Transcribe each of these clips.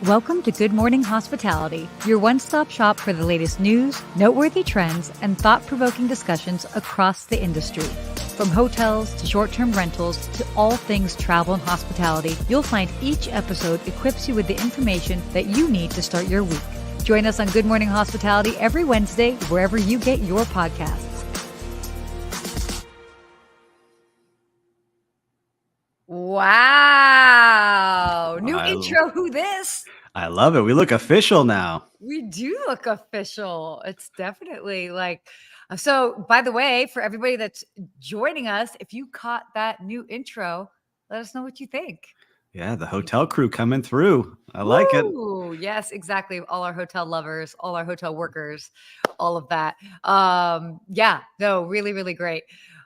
Welcome to Good Morning Hospitality, your one-stop shop for the latest news, noteworthy trends, and thought-provoking discussions across the industry. From hotels to short-term rentals to all things travel and hospitality, you'll find each episode equips you with the information that you need to start your week. Join us on Good Morning Hospitality every Wednesday, wherever you get your podcasts. Wow. New intro. Who this? I love it. We look official now. We do look official. It's definitely like, so by the way, for everybody that's joining us, if you caught that new intro, let us know what you think. Yeah, the hotel crew coming through. I like it. Yes, exactly. All our hotel lovers, all our hotel workers, all of that. Really, really great.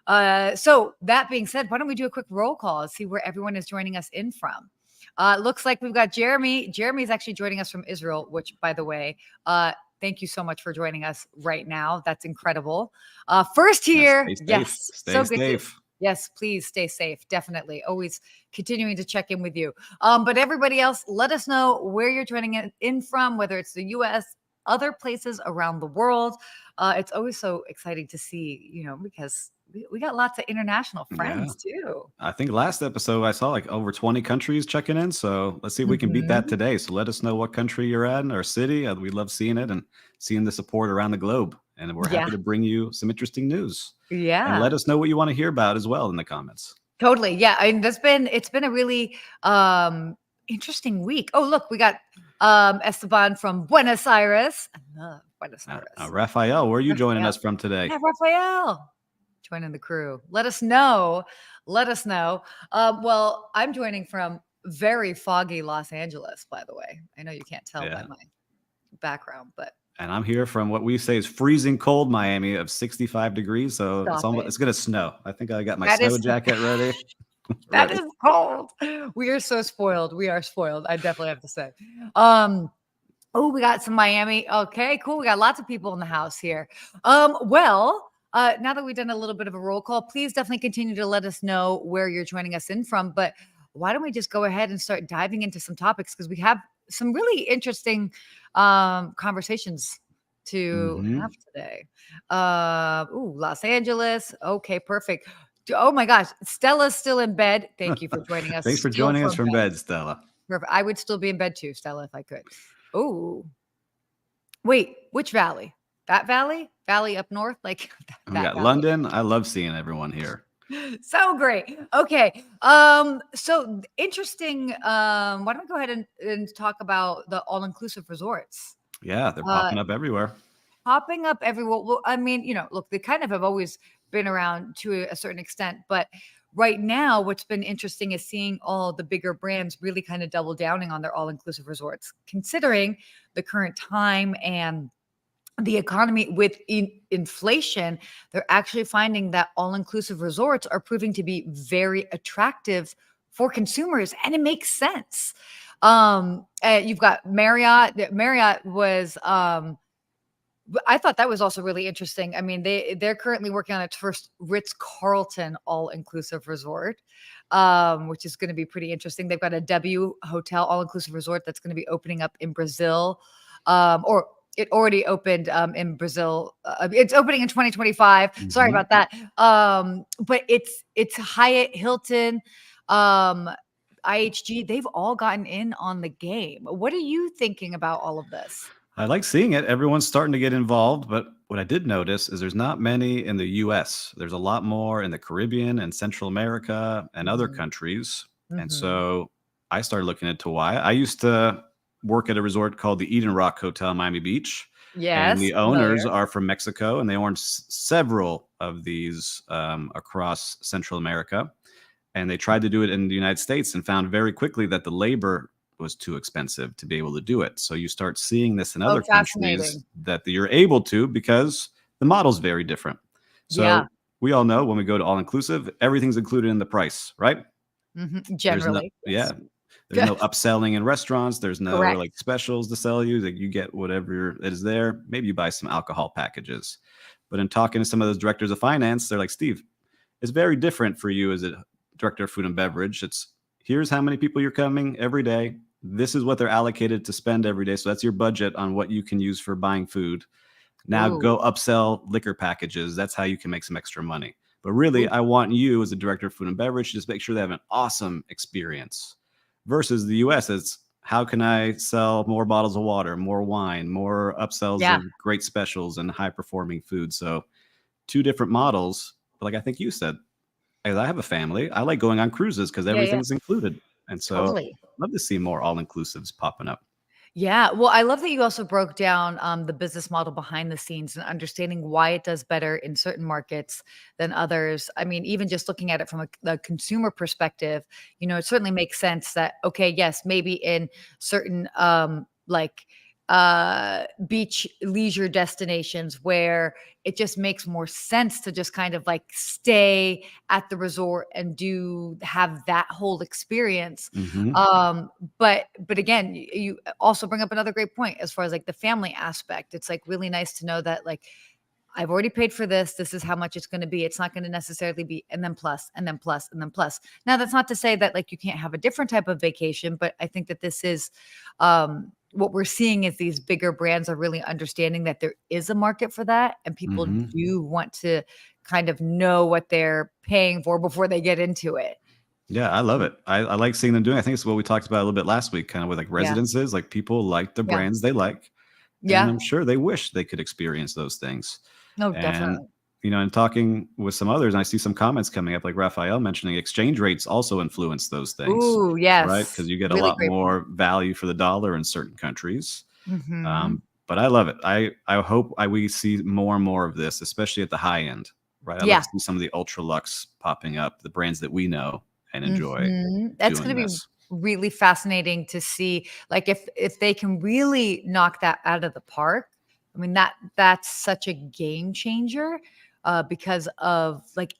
So that being said, why don't we do a quick roll call and see where everyone is joining us in from? Looks like we've got Jeremy. Jeremy is actually joining us from Israel, which, by the way, thank you so much for joining us right now. That's incredible. First here. Yes. Stay safe. Yes, please stay safe. Definitely. Always continuing to check in with you. But everybody else, let us know where you're joining in from, whether it's the U.S., other places around the world. It's always so exciting to see, because we got lots of international friends too. I think last episode I saw like over 20 countries checking in. So let's see if we can beat that today. So let us know what country you're at or city. We love seeing it and seeing the support around the globe. And we're happy to bring you some interesting news. Yeah. And let us know what you want to hear about as well in the comments. Totally. Yeah. And it's been a really interesting week. Oh, look, we got Esteban from Buenos Aires. I love Buenos Aires. Raphael, where are you joining us from today? Yeah, Raphael. Joining the crew. Let us know. Well, I'm joining from very foggy Los Angeles, by the way. I know you can't tell by my background, but. And I'm here from what we say is freezing cold Miami of 65 degrees. So it's going to snow. I think I got my snow jacket ready. That is cold. We are so spoiled. We are spoiled. I definitely have to say. We got some Miami. Okay, cool. We got lots of people in the house here. Now that we've done a little bit of a roll call, please definitely continue to let us know where you're joining us in from. But why don't we just go ahead and start diving into some topics, because we have some really interesting conversations to have today. Los Angeles. Okay, perfect. Oh my gosh, Stella's still in bed. Thank you for joining us. Thanks for joining us from bed, Stella. Perfect. I would still be in bed too, Stella, if I could. Oh, wait, which valley? That valley? Valley up north? Like we got valley. London. I love seeing everyone here. So great. Okay. So interesting. Why don't we go ahead and talk about the all-inclusive resorts? Yeah, they're popping up everywhere. Well, I mean, look, they kind of have always been around to a certain extent, but right now what's been interesting is seeing all the bigger brands really kind of double downing on their all-inclusive resorts, considering the current time and the economy with inflation. They're actually finding that all-inclusive resorts are proving to be very attractive for consumers, and it makes sense. You've got Marriott. Marriott was, I thought that was also really interesting. I mean, they're currently working on its first Ritz-Carlton all-inclusive resort, which is going to be pretty interesting. They've got a W Hotel all-inclusive resort that's going to be opening up in Brazil, or it already opened in Brazil. It's opening in 2025. Sorry about that. But it's Hyatt, Hilton, IHG. They've all gotten in on the game. What are you thinking about all of this? I like seeing it. Everyone's starting to get involved. But what I did notice is there's not many in the U.S. There's a lot more in the Caribbean and Central America and other countries. And so I started looking into why. I used to work at a resort called the Eden Rock Hotel in Miami Beach. Yes. And the owners are from Mexico, and they own several of these across Central America. And they tried to do it in the United States and found very quickly that the labor was too expensive to be able to do it. So you start seeing this in other countries that you're able to, because the model's very different. So we all know when we go to all-inclusive, everything's included in the price, right? Generally. There's no upselling in restaurants. There's no like specials to sell you. Like you get whatever it is there. Maybe you buy some alcohol packages. But in talking to some of those directors of finance, they're like, Steve, it's very different for you as a director of food and beverage. It's here's how many people you're coming every day. This is what they're allocated to spend every day. So that's your budget on what you can use for buying food. Now Ooh, go upsell liquor packages. That's how you can make some extra money. But really, ooh, I want you as a director of food and beverage to just make sure they have an awesome experience. Versus the US, it's how can I sell more bottles of water, more wine, more upsells yeah, of great specials and high performing food. So two different models. But like I think you said, as I have a family, I like going on cruises because yeah, yeah, everything's included. And so totally. I'd love to see more all inclusives popping up. Yeah, well, I love that you also broke down the business model behind the scenes and understanding why it does better in certain markets than others. I mean, even just looking at it from the consumer perspective, it certainly makes sense that okay, yes, maybe in certain like beach leisure destinations where it just makes more sense to just kind of like stay at the resort and do have that whole experience. Hmm. um but again, you also bring up another great point as far as like the family aspect. It's like really nice to know that like I've already paid for this. This is how much it's going to be. It's not going to necessarily be and then plus and then plus and then plus. Now, that's not to say that like you can't have a different type of vacation, but I think that this is what we're seeing is these bigger brands are really understanding that there is a market for that, and people Hmm. do want to kind of know what they're paying for before they get into it. Yeah, I love it. I like seeing them doing. I think it's what we talked about a little bit last week, kind of with like Yeah. residences. Like people like the Yeah. brands they like, and Yeah. I'm sure they wish they could experience those things. No, And definitely. and talking with some others, and I see some comments coming up, like Raphael mentioning exchange rates also influence those things, Ooh, right? yes. Because you get a Really lot great point. more value for the dollar in certain countries. Mhm. But I love it. I hope we see more and more of this, especially at the high end, right? I'd like Yeah. to see some of the ultra lux popping up, the brands that we know and enjoy That's doing gonna be this. really fascinating to see, like, if they can really knock that out of the park. I mean, that's such a game changer, because of, like,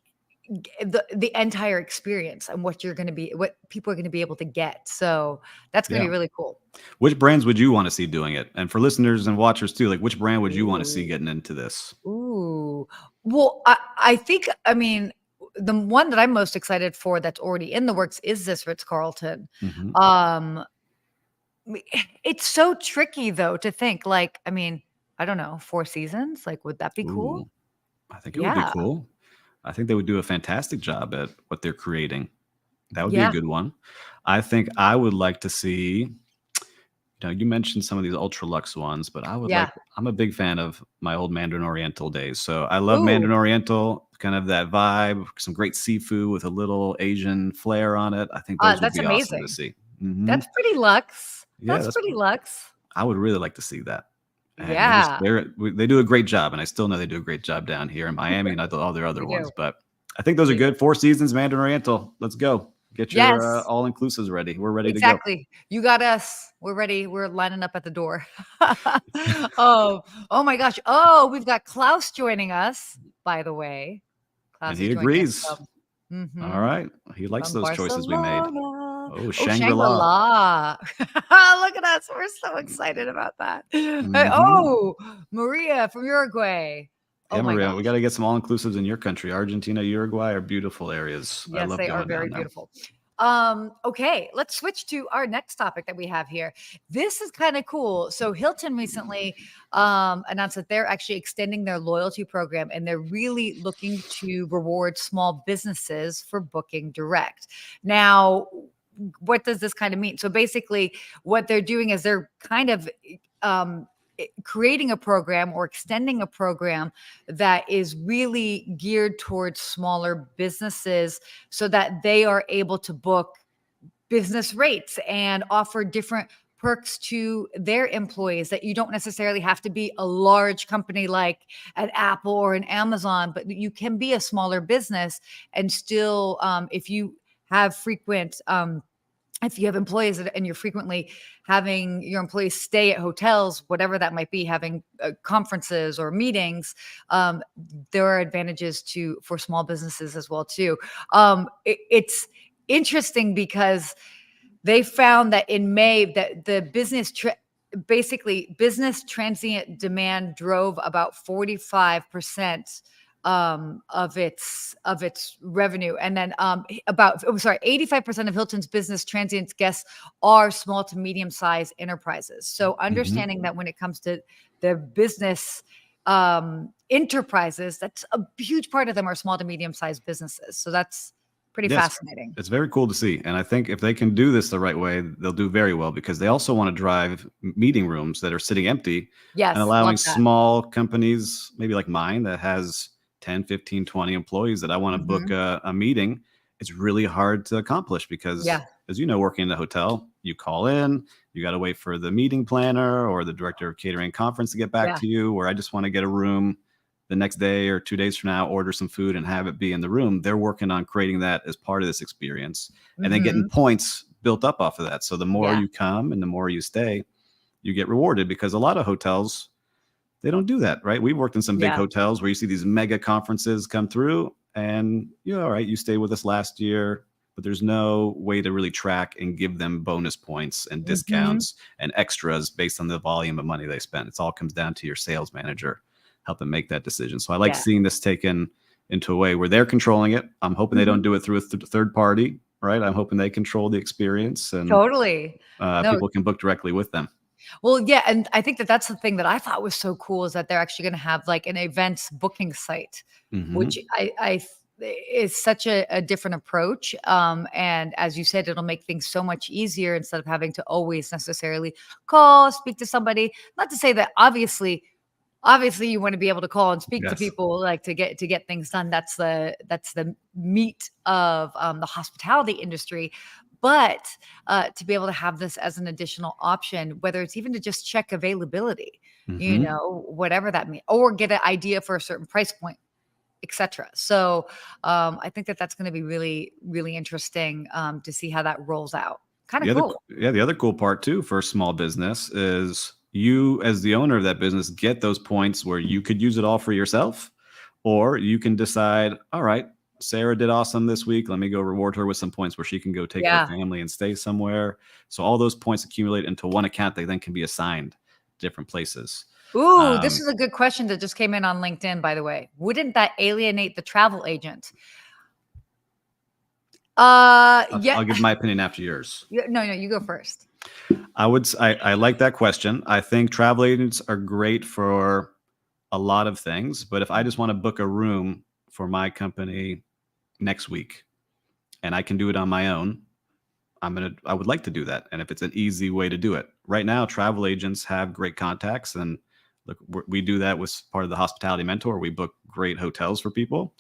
the entire experience and what people are gonna be able to get. So, that's gonna Yeah. be really cool. Which brands would you want to see doing it? And for listeners and watchers too, like which brand would you want to see Ooh. getting into this? Ooh. Well, I think, I mean, the one that I'm most excited for that's already in the works is this Ritz-Carlton. Hmm. Um, me it's so tricky though to think, like, I mean, I don't know, 4 seasons? Like, would that be Ooh, cool? I think it would be Yeah. cool. I think they would do a fantastic job at what they're creating. That would be a Yeah. good one. I think I would like to see, you mentioned some of these ultra luxe ones, but Yeah. I'm a big fan of my old Mandarin Oriental days. So I love Ooh, Mandarin Oriental, kind of that vibe, some great seafood with a little Asian flair on it. I think those would that's be awesome to amazing. see. Hmm. That's pretty luxe. Yeah, That's that's pretty luxe. I would really like to see that. And Yeah. they do a great job, and I still know they do a great job down here in Miami and all their They other ones. do. But I think those are They do. good. 4 seasons, Mandarin Oriental. Let's go. Get your Yes. all inclusives ready. We're ready to go. Exactly. You got us. We're ready. We're lining up at the door. Oh, oh my gosh. Oh, we've got Klaus joining us, by the way. And Klaus is he joining us agrees. All mhm, right. He likes from those choices we made. Barcelona. Oh, Oh, Shangri-La. Shangri-La. Look at us. We're so excited about that. Hmm. Oh, Maria from Uruguay. Oh Yeah, my Maria, we got gosh. to get some all inclusives in your country. Argentina, Uruguay are beautiful areas. I Yes, love they are going very down there. beautiful. Okay, let's switch to our next topic that we have here. This is kind of cool. So Hilton recently announced that they're actually extending their loyalty program, and they're really looking to reward small businesses for booking direct. Now, what does this kind of mean? So basically, what they're doing is they're kind of um, creating a program or extending a program that is really geared towards smaller businesses so that they are able to book business rates and offer different perks to their employees, that you don't necessarily have to be a large company like an Apple or an Amazon, but you can be a smaller business and still, if you have frequent if you have employees and you're frequently having your employees stay at hotels, whatever that might be, having conferences or meetings, um, there are advantages to for small businesses as well too. It's interesting because they found that in May that the basically business transient demand drove about 45% of its revenue. And then about 85% of Hilton's business transient guests are small to medium sized enterprises. So Mhm. understanding that when it comes to the business enterprises, that's a huge part of them are small to medium sized businesses. So that's pretty Yes, fascinating. it's very cool to see, and I think if they can do this the right way, they'll do very well because they also wanna drive meeting rooms that are sitting empty and Yes, allowing love that. small companies, maybe like mine, that has 10, 15, 20 employees that I wanna book Mhm. a meeting. It's really hard to accomplish because, Yeah, as you know, working in the hotel, you call in, you gotta wait for the meeting planner or the director of catering conference to get back yeah. to you, or I just wanna get a room the next day or 2 days from now, order some food and have it be in the room. They're working on creating that as part of this experience and then getting Mhm. points built up off of that. So the more Yeah, you come and the more you stay, you get rewarded because a lot of hotels, they don't do that, right? We've worked in some big yeah. hotels where you see these mega conferences come through and you're all right, you stayed with us last year, but there's no way to really track and give them bonus points and Mhm. discounts and extras based on the volume of money they spend. It all comes down to your sales manager helping make that decision. So I like Yeah. seeing this taken into a way where they're controlling it. I'm hoping they don't Mhm. do it through a third party, right? I'm hoping they control the experience and Totally. No, people can book directly with them. well, yeah, and I think that that's the thing that I thought was so cool is that they're actually gonna have, like, an events booking site, which Hmm. I th is such a different approach, and as you said, it'll make things so much easier instead of having to always necessarily call, speak to somebody. Not to say that obviously you wanna be able to call and speak to Yes. people, like, to get things done. That's the meat of, the hospitality industry, but, to be able to have this as an additional option, whether it's even to just check availability, Hmm. whatever that means, or get an idea for a certain price point, etcetera. So, I think that that's gonna be really, really interesting, to see how that rolls out. Kinda cool. The other cool part too for a small business is you as the owner of that business get those points where you could use it all for yourself, or you can decide, all right, Sarah did awesome this week. Let me go reward her with some points where she can go take her Yeah. family and stay somewhere. So all those points accumulate into one account. They then can be assigned different places. Ooh, this Um, is a good question that just came in on LinkedIn, by the way. Wouldn't that alienate the travel agent? Yeah. I'll give my opinion after yours. No, no, you go first. I like that question. I think travel agents are great for a lot of things, but if I just want to book a room for my company next week and I can do it on my own, I would like to do that. And if it's an easy way to do it. Right now, travel agents have great contacts and look, we do that with part of the hospitality mentor. We book great hotels for people.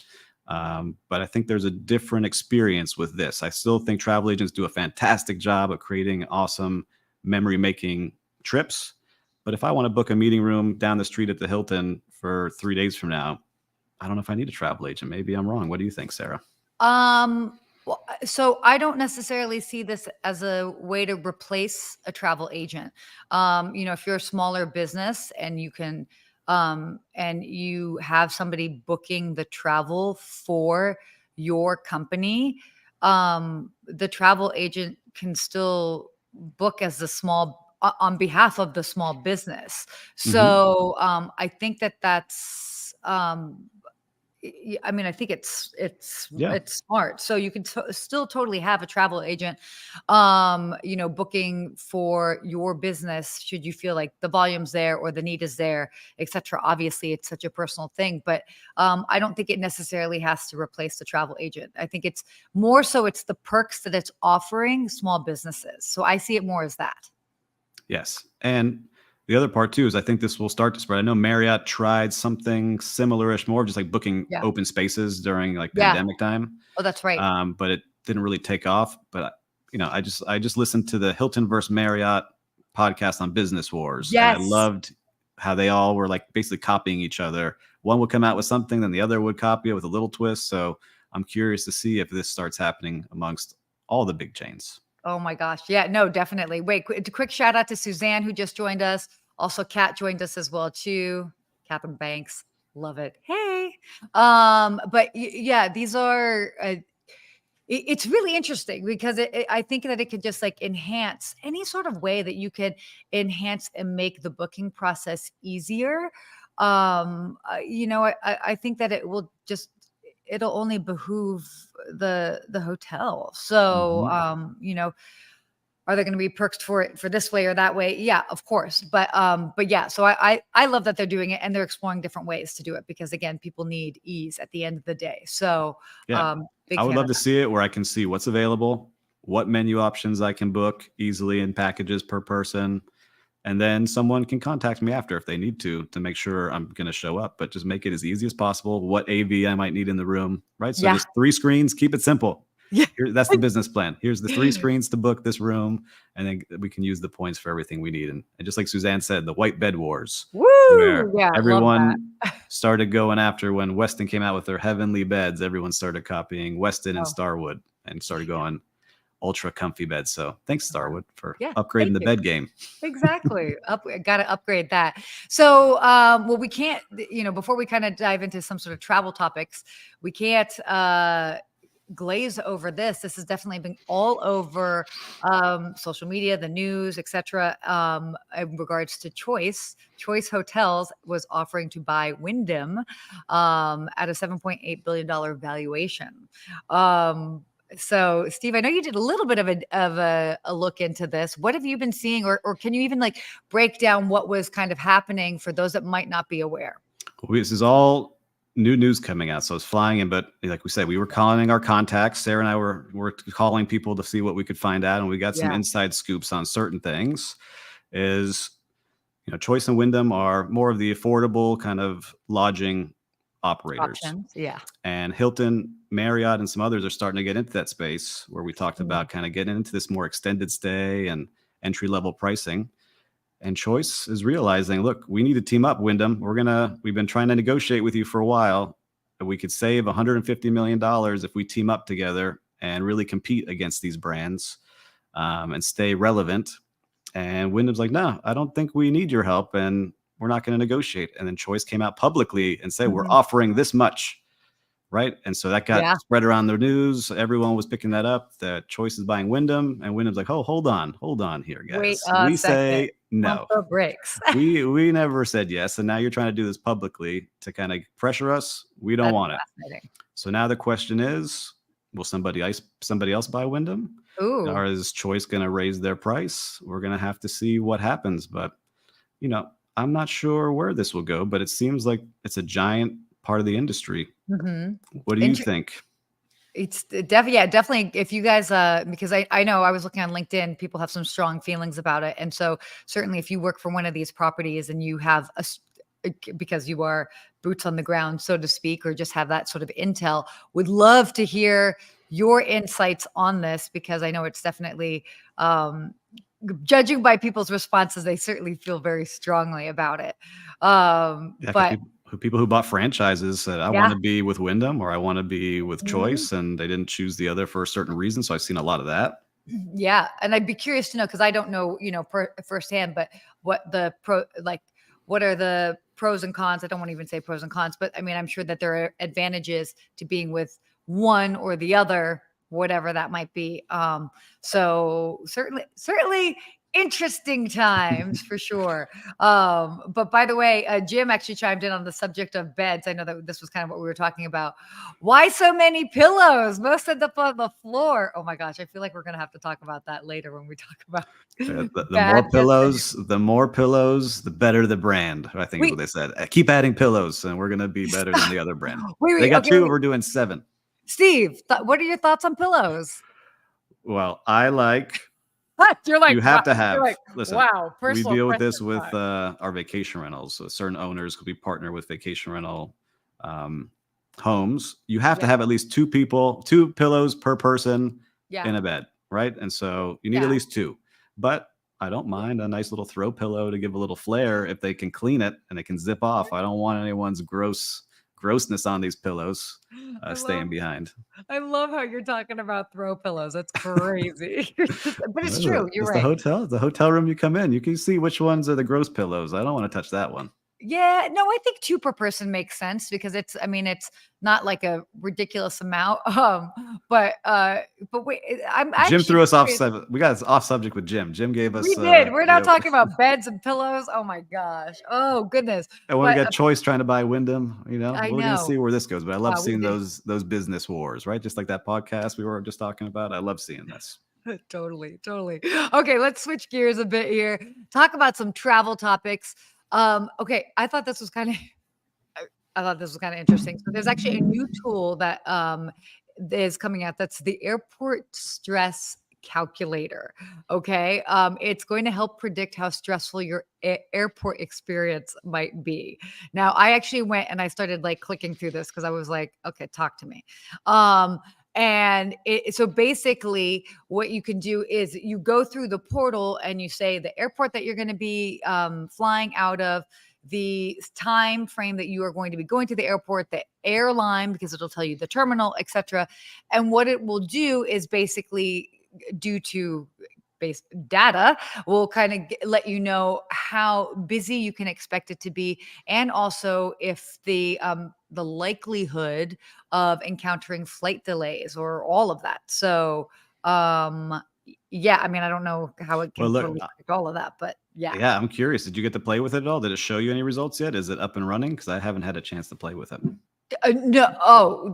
But I think there's a different experience with this. I still think travel agents do a fantastic job of creating awesome memory making trips. But if I want to book a meeting room down the street at the Hilton for 3 days from now, I don't know if I need a travel agent. Maybe I'm wrong. What do you think, Sarah? Well, so I don't necessarily see this as a way to replace a travel agent. If you're a smaller business and and you have somebody booking the travel for your company, the travel agent can still book as the on behalf of the small business. Hmm. So I think that that's I mean, I think Yeah. it's smart. So you can still totally have a travel agent, booking for your business should you feel like the volume's there or the need is there, etc. Obviously, it's such a personal thing, but I don't think it necessarily has to replace the travel agent. I think it's more so it's the perks that it's offering small businesses. So I see it more as that. Yes. And the other part too is I think this will start to spread. I know Marriott tried something similar-ish, more of just like booking Yeah. open spaces during like Yeah. pandemic time. Oh, that's right. But it didn't really take off. But I just listened to the Hilton versus Marriott podcast on Business Wars, and I Yes. loved how they all were like basically copying each other. One would come out with something, then the other would copy it with a little twist. So I'm curious to see if this starts happening amongst all the big chains. Oh my gosh. Yeah, no, definitely. Wait, quick shout out to Suzanne who just joined us. Also, Kat joined us as well too. Catherine Banks, love it. Hey, but yeah, these are. It's really interesting because I think that it could just like enhance any sort of way that you could enhance and make the booking process easier. I think that it'll only behoove the hotel. So, Mhm. are there going to be perks for it for this way or that way? Yeah, of course. But yeah, so I love that they're doing it and they're exploring different ways to do it because again, people need ease at the end of the day. So, Yeah. big I would fan love of to see it where I can see what's available, what menu options I can book easily in packages per person, and then someone can contact me after if they need to make sure I'm going to show up, but just make it as easy as possible. What AV I might need in the room, right? So Yeah. just 3 screens, keep it simple. Yeah. Here, that's the business plan. Here's the 3 screens to book this room, and then we can use the points for everything we need. And just like Suzanne said, the white bed wars, where Woo! Yeah, love that. everyone started going after when Weston came out with their heavenly beds. Everyone started copying Weston and Oh, Starwood and started going ultra comfy beds. So thanks, uh-huh. Starwood, for Yeah, upgrading thank the you. bed game. Exactly. Gotta upgrade that. So, well, we can't, before we kind of dive into some sort of travel topics, we can't glaze over this. This has definitely been all over social media, the news, etc. In regards to Choice Hotels was offering to buy Wyndham at a $7.8 billion valuation. Um, so, Steve, I know you did a little bit of a look into this. What have you been seeing, or can you even like break down what was kind of happening for those that might not be aware? This is all new news coming out, so it's flying in. But like we said, we were calling our contacts. Sarah and I were calling people to see what we could find out, and we got some Yeah, inside scoops on certain things. Is Choice and Wyndham are more of the affordable kind of lodging operators, options. Yeah. and Hilton, Marriott, and some others are starting to get into that space where we talked Mm. about kind of getting into this more extended stay and entry level pricing. And Choice is realizing, look, we need to team up, Wyndham. We've been trying to negotiate with you for a while. We could save $150 million if we team up together and really compete against these brands, and stay relevant. And Wyndham's like, no, I don't think we need your help, and we're not going to negotiate. And then Choice came out publicly and said, we're Mhm. offering this much, right? And so that got Yeah. spread around the news. Everyone was picking that up. That Choice is buying Wyndham, and Wyndham's like, oh, hold on here, Wait guys. a We second. say Pump no. the brakes. We never said yes, and now you're trying to do this publicly to kind of pressure us. We don't That's want it. fascinating. So now the question is, will somebody else buy Wyndham? Ooh. Or is Choice going to raise their price? We're going to have to see what happens. But you know, I'm not sure where this will go, but it seems like it's a giant part of the industry. Mhm. What do you Inter think? It's definitely if you guys, because I know I was looking on LinkedIn, people have some strong feelings about it. And so certainly if you work for one of these properties and you have because you are boots on the ground, so to speak, or just have that sort of intel, would love to hear your insights on this because I know it's definitely, um, judging by people's responses, they certainly feel very strongly about it. Yeah, because But people who bought franchises said, I want yeah. to be with Wyndham or I want to be with Mhm. Choice, and they didn't choose the other for a certain reason. So I've seen a lot of that. Yeah, and I'd be curious to know because I don't know, firsthand, but what are the pros and cons? I don't want to even say pros and cons, but I mean, I'm sure that there are advantages to being with one or the other, whatever that might be. So certainly interesting times for sure. But by the way, Jim actually chimed in on the subject of beds. I know that this was kind of what we were talking about. Why so many pillows? Most end up on the floor. Oh my gosh, I feel like we're gonna have to talk about that later when we talk about The bad more guest pillows, reviews. the better the brand. I think is what Wait, they said. Keep adding pillows, and we're gonna be better than stop. the other brand. They Wait. got Okay, two. We're doing 7. Steve, what are your thoughts on pillows? Well, I like. You're You like, have wow. to You're have. like, Listen, wow. we Personal deal with question this with time. our vacation rentals. So certain owners, because we partner with vacation rental um, homes, you have to Yeah, have at least 2 people, 2 pillows per person yeah, in a bed, right? And so you need at yeah. least 2. But I don't mind a nice little throw pillow to give a little flair if they can clean it and they can zip off. I don't want anyone's grossness on these pillows I staying love behind. I love how you're talking about throw pillows. That's crazy. But it's Well, true. You're it's the right. hotel. The hotel room you come in, you can see which ones are the gross pillows. I don't want to touch that one. Yeah, no, I think 2 per person makes sense because I mean, it's not like a ridiculous amount, but wait, I'm Jim actually threw us off. curious. We got us off subject with Jim. Jim gave We us, did. We're you not know, talking about beds and pillows. Oh my gosh. Oh goodness. and when we But, got Choice trying to buy Wyndham, I we're gonna know. see where this goes. But I love Wow, we seeing did. those business wars, right? Just like that podcast we were just talking about. I love seeing this. Totally, totally. Okay, let's switch gears a bit here. Talk about some travel topics. Okay, I thought this was kind of I thought this was kind of interesting. So there's actually a new tool that is coming out. That's the airport stress calculator. Okay, it's going to help predict how stressful your airport experience might be. Now, I actually went and I started like clicking through this because I was like, okay, talk to me. Um, so basically, what you can do is you go through the portal and you say the airport that you're going to be flying out of, the time frame that you are going to be going to the airport, the airline, because it'll tell you the terminal, etc. And what it will do is basically, due to base data, will kind of let you know how busy you can expect it to be, and also if the likelihood of encountering flight delays or all of that. So yeah, I mean, I don't know how it Well, can look, totally predict all of that, but yeah. yeah, I'm curious. Did you get to play with it at all? Did it show you any results yet? Is it up and running? Because I haven't had a chance to play with it. No,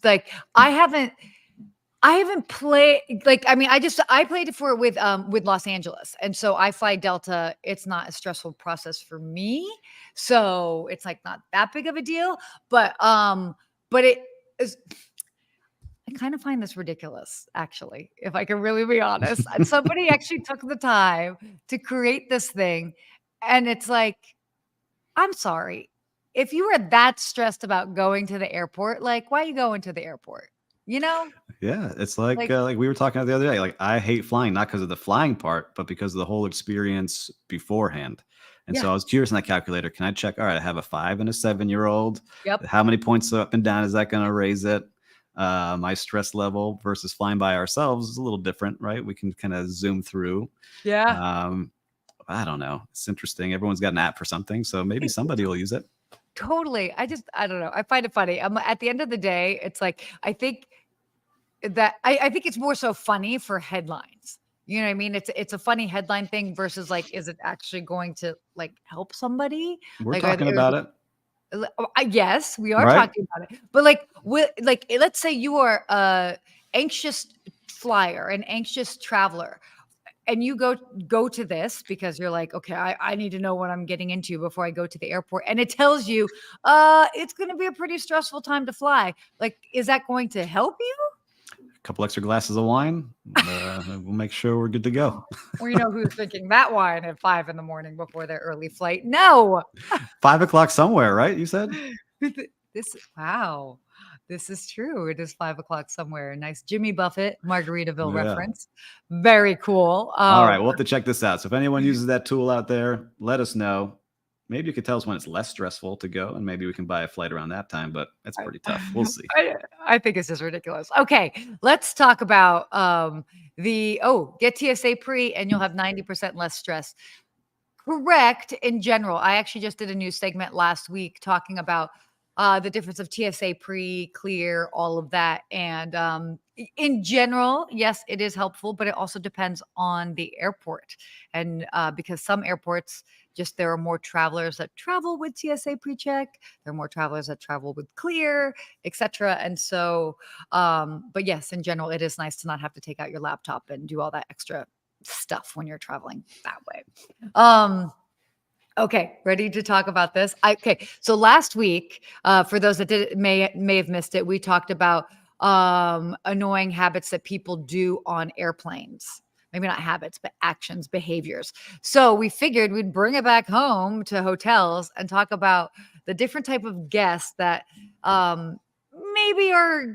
like I haven't played, like, I mean, I played it for with Los Angeles. And so I fly Delta. It's not a stressful process for me. So it's like not that big of a deal. But it is, I kind of find this ridiculous, actually, if I can really be honest. And somebody actually took the time to create this thing. And it's like, I'm sorry. If you were that stressed about going to the airport, like, why are you going to the airport? You know? Yeah, it's Like, like we were talking about the other day. Like I hate flying, not because of the flying part, but because of the whole experience beforehand. And yeah, so I was curious in that calculator. Can I check? All right, I have a 5 and a 7-year-old. yep. How many points up and down is that going to raise it? My stress level versus flying by ourselves is a little different, right? We can kind of zoom through. Yeah. Um, I don't know. It's interesting. Everyone's got an app for something, so maybe It somebody will use it. totally. I don't know. I find it funny. At the end of the day, it's like, I think it's more so funny for headlines. You know what I mean? It's a funny headline thing versus like, is it actually going to like help somebody? We're Like, are talking there about it, yes, we are right? talking about it. But like let's say you are a anxious flyer, an anxious traveler, and you go to this because you're like, okay, I need to know what I'm getting into before I go to the airport. And it tells you, it's gonna be a pretty stressful time to fly. Like, is that going to help you? A couple extra glasses of wine. We'll make sure we're good to go. Or you know who's drinking that wine at 5 in the morning before their early flight? No. 5 o'clock somewhere, right? You said. This wow. This is true. It is 5 o'clock somewhere. Nice Jimmy Buffett, Margaritaville Yeah. reference. Very cool. All right, we'll have to check this out. So if anyone uses that tool out there, let us know. Maybe you could tell us when it's less stressful to go, and maybe we can buy a flight around that time. But it's pretty tough. We'll see. I, I think it's just ridiculous. Okay, let's talk about get TSA pre and you'll have 90% less stress. Correct in general. I actually just did a new segment last week talking about the difference of TSA pre, clear, all of that. And in general, yes, it is helpful, but it also depends on the airport. And because some airports, just there are more travelers that travel with TSA pre-check, there are more travelers that travel with clear, etc. And so, but yes, in general, it is nice to not have to take out your laptop and do all that extra stuff when you're traveling that way. Okay, ready to talk about this? Okay, so last week, for those that may have missed it, we talked about annoying habits that people do on airplanes. Maybe not habits, but actions, behaviors. So we figured we'd bring it back home to hotels and talk about the different type of guests that maybe are,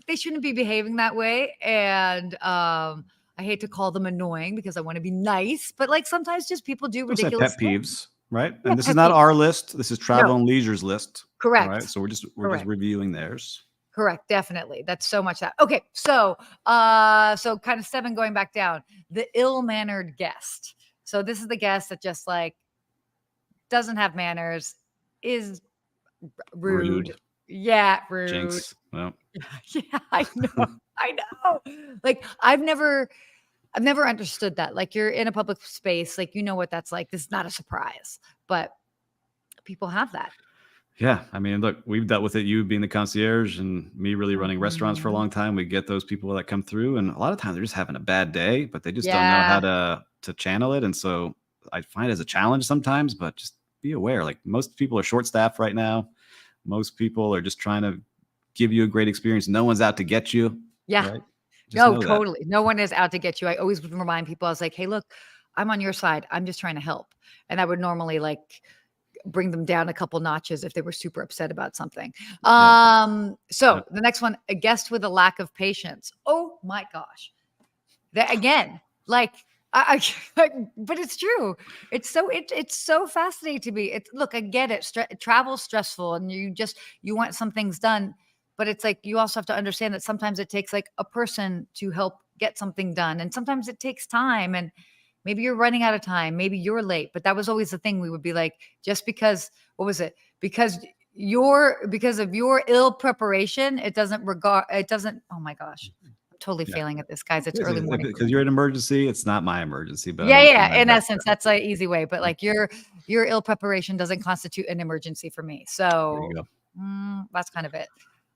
they shouldn't be behaving that way. And I hate to call them annoying because I want to be nice, but like sometimes just people do We'll say ridiculous pet things. peeves, right? Yeah, And this is pet not peeves. our list. This is Travel No, and Leisure's list. All right. correct. So we're just Correct. reviewing theirs. Correct. Definitely. That's so much that. Okay. So kind of 7 going back down, the ill-mannered guest. So this is the guest that just like doesn't have manners, is rude. Rude. Yeah, rude. Jinx. Well, Yeah, I know. I know. Like I've never understood that. Like you're in a public space, like you know what that's like. This is not a surprise, but people have that. yeah. I mean, look, we've dealt with it. You being the concierge and me really running restaurants for a Mhm. long time. We get those people that come through, and a lot of times they're just having a bad day, but they just don't know how Yeah. to channel it. And so I find it as a challenge sometimes, but just be aware. Like most people are short staffed right now. Most people are just trying to give you a great experience. No one's out to get you, Yeah. right? Just No, know that. totally. No one is out to get you. I always would remind people, I was like, hey, look, I'm on your side. I'm just trying to help. And I would normally like bring them down a couple notches if they were super upset about something. Yeah. So Yeah. the next one, a guest with a lack of patience. Oh my gosh. That again, like but it's true. It's so fascinating to me. It's look, I get it. Travel's stressful, and you want some things done, but it's like you also have to understand that sometimes it takes like a person to help get something done, and sometimes it takes time, and maybe you're running out of time, maybe you're late. But that was always the thing. We would be like, just because what was it? Because of your ill preparation, it doesn't. Oh my gosh, I'm totally Yeah. failing at this, guys. It's Yes, early morning for because me. you're an emergency, it's not my emergency, but I'm Yeah, gonna do yeah. my In best essence, to help. that's an easy way. But Yeah, like your ill preparation doesn't constitute an emergency for me. there you So go. that's kind of it.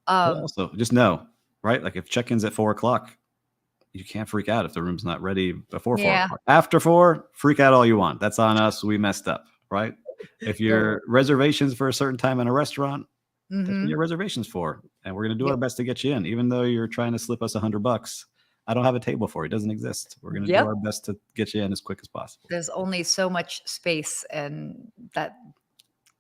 But Um, also, just know, right? Like if check-in's at 4 o'clock, you can't freak out if the room's not ready before four yeah. o'clock. After 4, freak out all you want. That's on us. We messed up, right? If Totally. your reservations for a certain time in a restaurant, that's what Hmm. your reservation's for. And we're gonna do our Yep. best to get you in, even though you're trying to slip us $100. I don't have a table for you. It doesn't exist. We're gonna do Yep. our best to get you in as quick as possible. There's only so much space and that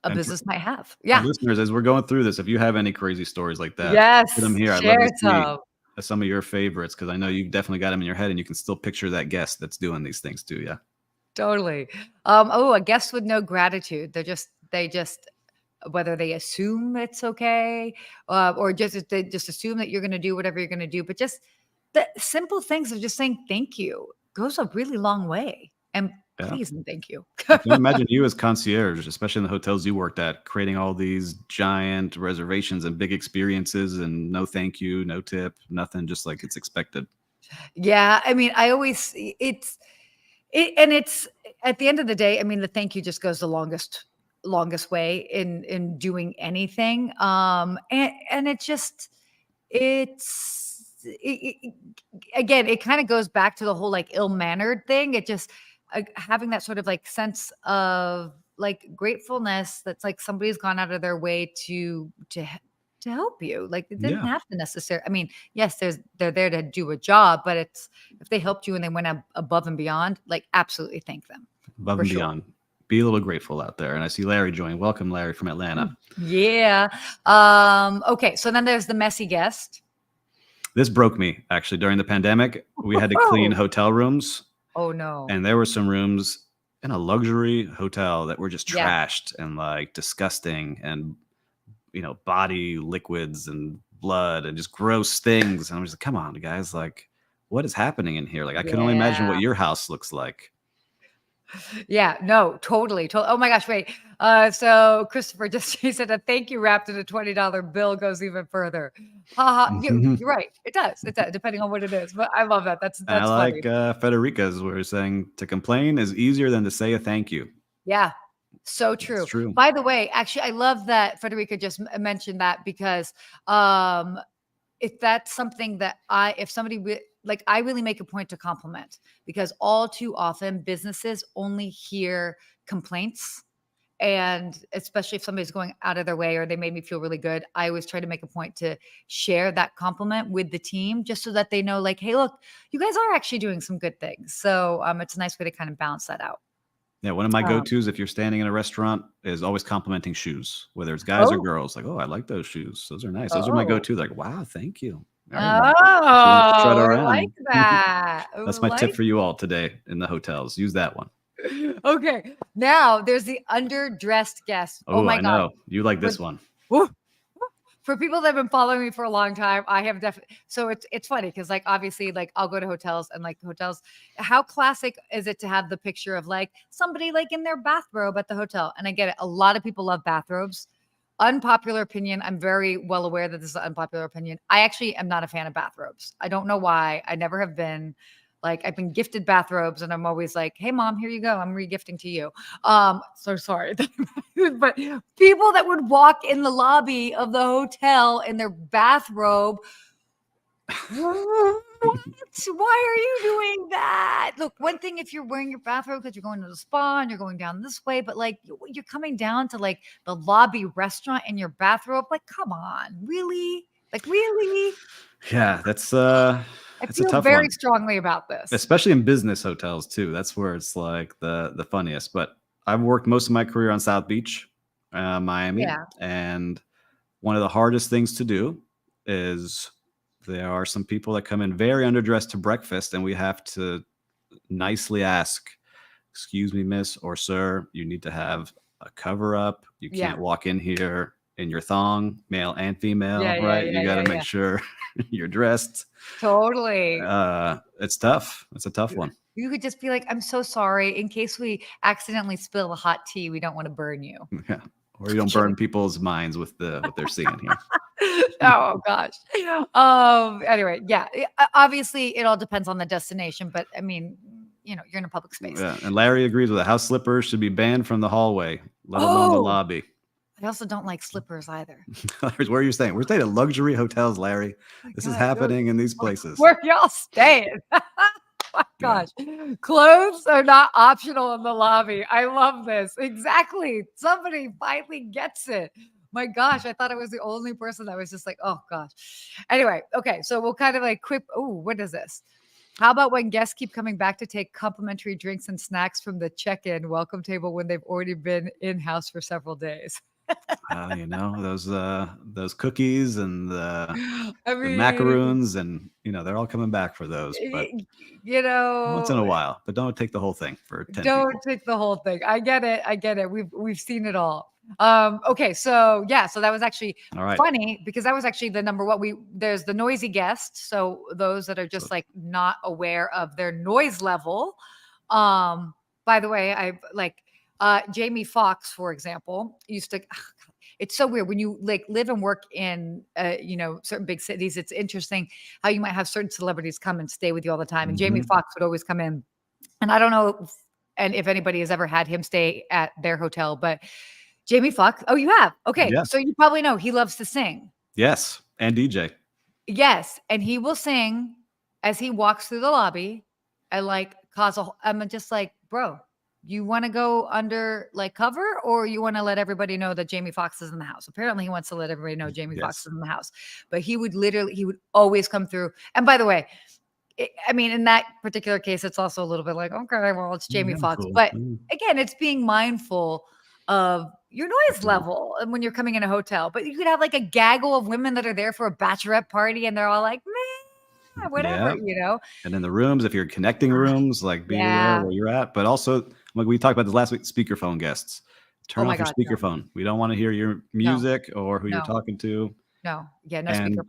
a And for business might have. And Yeah. listeners, as we're going through this, if you have any crazy stories like that, put them Yes. here. I'd love to Share see some. some of your favorites because I know you've definitely got them in your head and you can still picture that guest that's doing these things to you. Totally. Oh, a guest with no gratitude. They just whether they assume it's okay, or just they just assume that you're going to do whatever you're going to do, but just the simple things of just saying thank you goes a really long way. And Yeah. please and thank you. I can imagine you as concierge, especially in the hotels you worked at, creating all these giant reservations and big experiences and no thank you, no tip, nothing, just like it's expected. Yeah, I mean, I always and it's at the end of the day, I mean, the thank you just goes the longest way in doing anything. And it just again, it kind of goes back to the whole like ill-mannered thing. It just having that sort of like sense of like gratefulness that's like somebody's gone out of their way to help you. Like it didn't Yeah. have to necessarily. I mean, yes, they're there to do a job, but it's if they helped you and they went above and beyond, like absolutely thank them Above for and sure. beyond. Be a little grateful out there. And I see Larry join. Welcome, Larry from Atlanta. Yeah. Okay. So then there's the messy guest. This broke me actually during the pandemic. We had to clean hotel rooms, Oh no. and there were some rooms in a luxury hotel that were just Yeah. trashed and like disgusting and body liquids and blood and just gross things. And I'm just like, come on, guys, like what is happening in here? Like I can only imagine Yeah. what your house looks like. Yeah, no, totally. Oh my gosh, wait. So Christopher just he said a thank you wrapped in a $20 bill goes even further. Haha, you're right. It does. It does, depending on what it is. But I love that. And I That's funny. like Federica's where he's saying to complain is easier than to say a thank you. Yeah. So That's true. true. By the way, actually, I love that Frederica just mentioned that because if that's something that if somebody like I really make a point to compliment because all too often businesses only hear complaints, and especially if somebody's going out of their way or they made me feel really good, I always try to make a point to share that compliment with the team just so that they know like, hey, look, you guys are actually doing some good things. So it's a nice way to kind of balance that out. Yeah, one of my um, go-tos if you're standing in a restaurant is always complimenting shoes, whether it's guys or oh girls. Like, oh, I like those shoes. Those are nice. Those are my oh go-to. Like, wow, thank you. All right, oh strut I like around. that. I That's my tip like for you all today in the hotels. Use that one. Okay, now there's the underdressed guest. Oh Oh, my I god. know. You like For this one. woo, for people that have been following me for a long time, I have definitely. So it's funny because like obviously like I'll go to hotels and like hotels. How classic is it to have the picture of like somebody like in their bathrobe at the hotel? And I get it. A lot of people love bathrobes. Unpopular opinion. I'm very well aware that this is an unpopular opinion. I actually am not a fan of bathrobes. I don't know why. I never have been. Like I've been gifted bathrobes and I'm always like, hey mom, here you go. I'm regifting to you. So sorry. But people that would walk in the lobby of the hotel in their bathrobe. What? Why are you doing that? Look, one thing if you're wearing your bathrobe because you're going to the spa and you're going down this way, but like you're coming down to like the lobby restaurant in your bathrobe. Like, come on, really? Like, really? Yeah, that's I it's a feel tough very one, strongly about this. especially in business hotels too. That's where it's like the funniest. But I've worked most of my career on South Beach, Miami, Yeah. and one of the hardest things to do is there are some people that come in very underdressed to breakfast, and we have to nicely ask, "Excuse me, miss or sir, you need to have a cover up. You Yeah. can't walk in here in your thong, male and female, Yeah, yeah, right? You yeah, got to yeah, make yeah. sure you're dressed." Totally. It's tough. It's a tough one. You could just be like, I'm so sorry. In case we accidentally spill the hot tea, we don't want to burn you. Yeah. Or you don't burn people's minds with what they're seeing here. Oh gosh. Anyway, yeah. Obviously, it all depends on the destination, but I mean, you're in a public space. Yeah, and Larry agrees with it. House slippers should be banned from the hallway, let alone the Oh, lobby. I also don't like slippers either. Where are you staying? We're staying at luxury hotels, Larry. My This is God, happening in these places. where y'all staying? My Yeah. gosh, clothes are not optional in the lobby. I love this. Exactly. Somebody finally gets it. My gosh, I thought I was the only person that was just like, oh gosh. Anyway, okay, so we'll kind of like quick. Oh, what is this? How about when guests keep coming back to take complimentary drinks and snacks from the check-in welcome table when they've already been in-house for several days? Those cookies and I the mean, macaroons, and they're all coming back for those. But once in a while, but don't take the whole thing for 10 don't people. take the whole thing. I get it. I get it. We've seen it all. Okay, so yeah, so that was actually All right. funny because that was actually the number what there's the noisy guest. So those that are just like not aware of their noise level. By the way, I like Jamie Foxx, for example, used to it's so weird when you like live and work in certain big cities. It's interesting how you might have certain celebrities come and stay with you all the time. And Jamie Foxx would always come in. And I don't know if anybody has ever had him stay at their hotel, but Jamie Foxx. Oh, you have? Okay. Yeah. So you probably know he loves to sing. Yes, and DJ. Yes. And he will sing as he walks through the lobby and like I'm just like, bro, you want to go under like cover or you want to let everybody know that Jamie Foxx is in the house? Apparently he wants to let everybody know Jamie Foxx is in the house, but he would always come through. And by the way, I mean, in that particular case, it's also a little bit like, okay, well, it's Jamie Foxx. Cool. But again, it's being mindful of your noise level and when you're coming in a hotel. But you could have like a gaggle of women that are there for a bachelorette party and they're all like, man, whatever, And in the rooms, if you're connecting rooms, like be aware where you're at. But also, like we talked about this last week, speakerphone guests. Turn off your speakerphone. We don't want to hear your music or who you're talking to. No. Yeah, no speakerphone.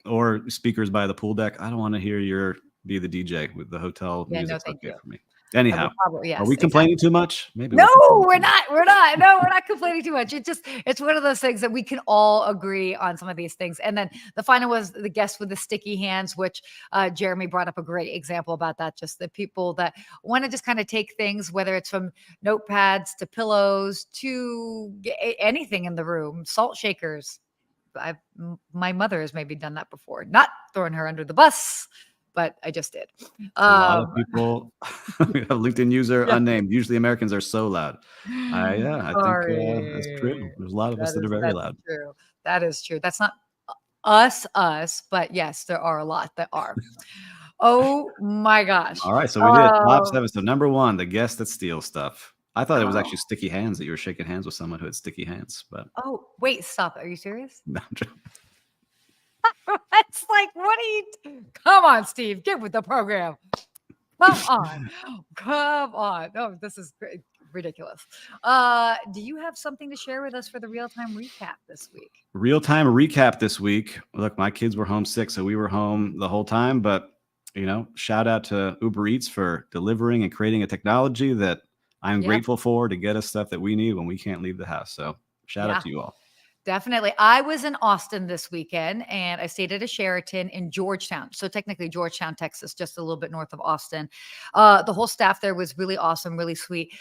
Or speakers by the pool deck. I don't want to hear be the DJ with the hotel music. No, thank you. For me. Anyhow, yes, are we complaining too much? Maybe. No, we're not. We're not. No, we're not complaining too much. It's one of those things that we can all agree on some of these things. And then the final was the guest with the sticky hands, which Jeremy brought up a great example about that. Just the people that want to just kind of take things, whether it's from notepads to pillows to anything in the room, salt shakers. My mother has maybe done that before, not throwing her under the bus, but I just did. A lot of people, LinkedIn user unnamed. Usually Americans are so loud. I think that's true. There's a lot of us that are very loud. True. That is true. That's not us, but yes, there are a lot that are. Oh my gosh. All right. So we did top 7. So number 1, the guest that steals stuff. I thought it was actually sticky hands, that you were shaking hands with someone who had sticky hands. But oh, wait, stop. Are you serious? No, I'm joking. It's like, what are you? Come on, Steve, get with the program. Come on. No, this is great. ridiculous. Do you have something to share with us for the real-time recap this week? Real-time recap this week. Look, my kids were homesick, so we were home the whole time. But, shout out to Uber Eats for delivering and creating a technology that I'm Yeah. grateful for to get us stuff that we need when we can't leave the house. So shout out Yeah. to you all. Definitely. I was in Austin this weekend and I stayed at a Sheraton in Georgetown. So technically Georgetown, Texas, just a little bit north of Austin. The whole staff there was really awesome, really sweet.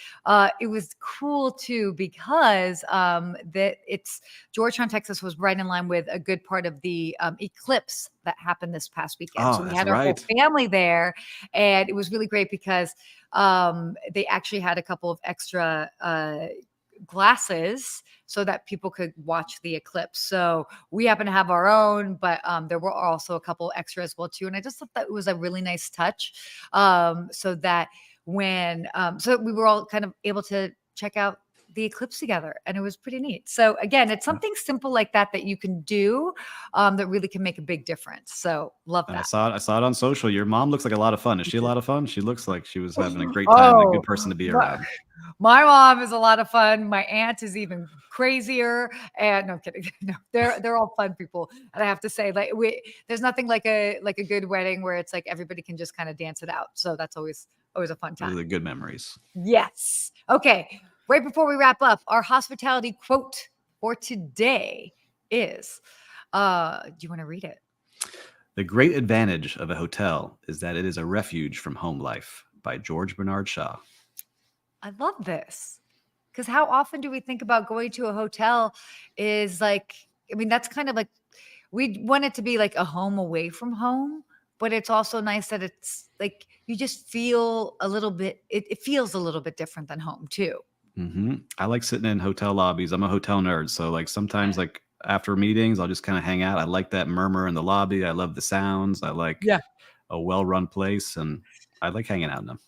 It was cool too because Georgetown, Texas was right in line with a good part of the eclipse that happened this past weekend. Oh, So we that's had our whole right. family there and it was really great because they actually had a couple of extra glasses so that people could watch the eclipse. So we happen to have our own, but there were also a couple extra as well too. And I just thought that it was a really nice touch. So that so we were all kind of able to check out the eclipse together and it was pretty neat. So again, it's something simple like that you can do that really can make a big difference. So love And I that. saw it on social. Your mom looks like a lot of fun. Is she a lot of fun? She looks like she was having a great time and a good person to be around. My mom is a lot of fun. My aunt is even crazier. And no, I'm kidding. No, they're all fun people. And I have to say, there's nothing like a good wedding where it's like everybody can just kind of dance it out. So that's always a fun Those are time. the good memories. Yes. Okay. Right before we wrap up, our hospitality quote for today is, do you want to read it? The great advantage of a hotel is that it is a refuge from home life, by George Bernard Shaw. I love this because how often do we think about going to a hotel is like, I mean, that's kind of like, we want it to be like a home away from home, but it's also nice that it's like, you just feel a little bit, it feels a little bit different than home too. I like sitting in hotel lobbies. I'm a hotel nerd. So like sometimes like after meetings, I'll just kind of hang out. I like that murmur in the lobby. I love the sounds. I like Yeah. a well-run place and I like hanging out in them.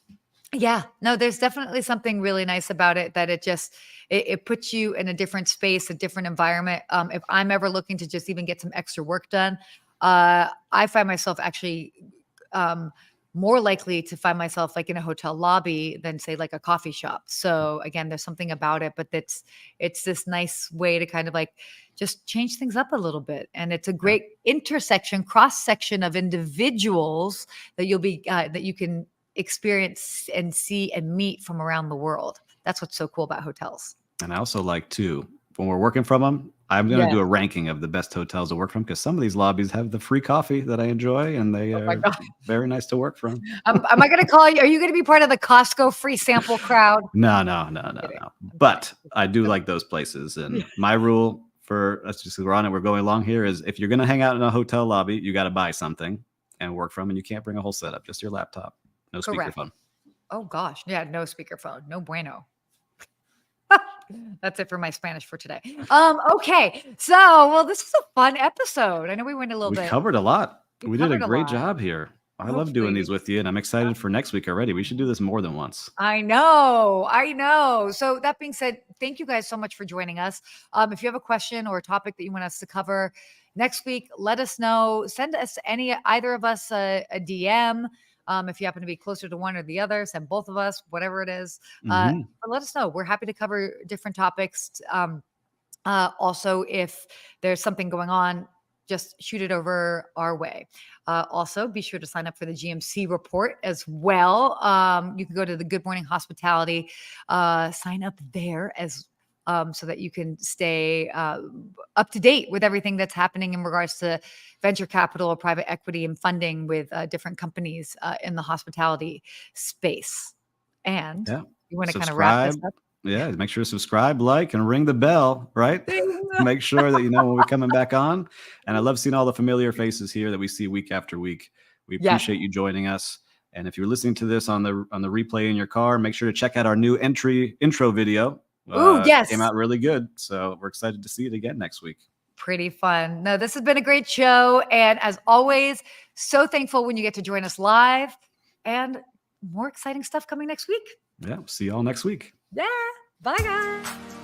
Yeah, no, there's definitely something really nice about it that it puts you in a different space, a different environment. If I'm ever looking to just even get some extra work done, I find myself actually more likely to find myself like in a hotel lobby than say like a coffee shop. So again, there's something about it, but it's this nice way to kind of like just change things up a little bit. And it's a great cross section of individuals that that you can experience and see and meet from around the world. That's what's so cool about hotels. And I also like too, when we're working from them, I'm going to do a ranking of the best hotels to work from because some of these lobbies have the free coffee that I enjoy and they are very nice to work from. Am I going to call you? Are you going to be part of the Costco free sample crowd? No. But I do like those places. And my rule for us, just we're on it, we're going along here, is if you're going to hang out in a hotel lobby, you got to buy something and work from, and you can't bring a whole setup, just your laptop. No speakerphone. Oh gosh. Yeah, no speakerphone. No bueno. That's it for my Spanish for today. Okay. So, well, this is a fun episode. I know we went a little bit. We covered a lot. We did a great job here. I love doing these with you, and I'm excited for next week already. We should do this more than once. I know. So that being said, thank you guys so much for joining us. If you have a question or a topic that you want us to cover next week, let us know. Send us either of us a DM. If you happen to be closer to one or the other, send both of us, whatever it is. But let us know. We're happy to cover different topics. Also, if there's something going on, just shoot it over our way. Also, be sure to sign up for the GMC report as well. You can go to the Good Morning Hospitality, sign up there so that you can stay up to date with everything that's happening in regards to venture capital or private equity and funding with different companies in the hospitality space. And you want to kind of wrap this up? Yeah, make sure to subscribe, like, and ring the bell, right? Make sure that you know when we're coming back on. And I love seeing all the familiar faces here that we see week after week. We appreciate you joining us. And if you're listening to this on the replay in your car, make sure to check out our new intro video. Yes. Came out really good. So we're excited to see it again next week. Pretty fun. No, this has been a great show. And as always, so thankful when you get to join us live, and more exciting stuff coming next week. Yeah. See y'all next week. Yeah. Bye, guys.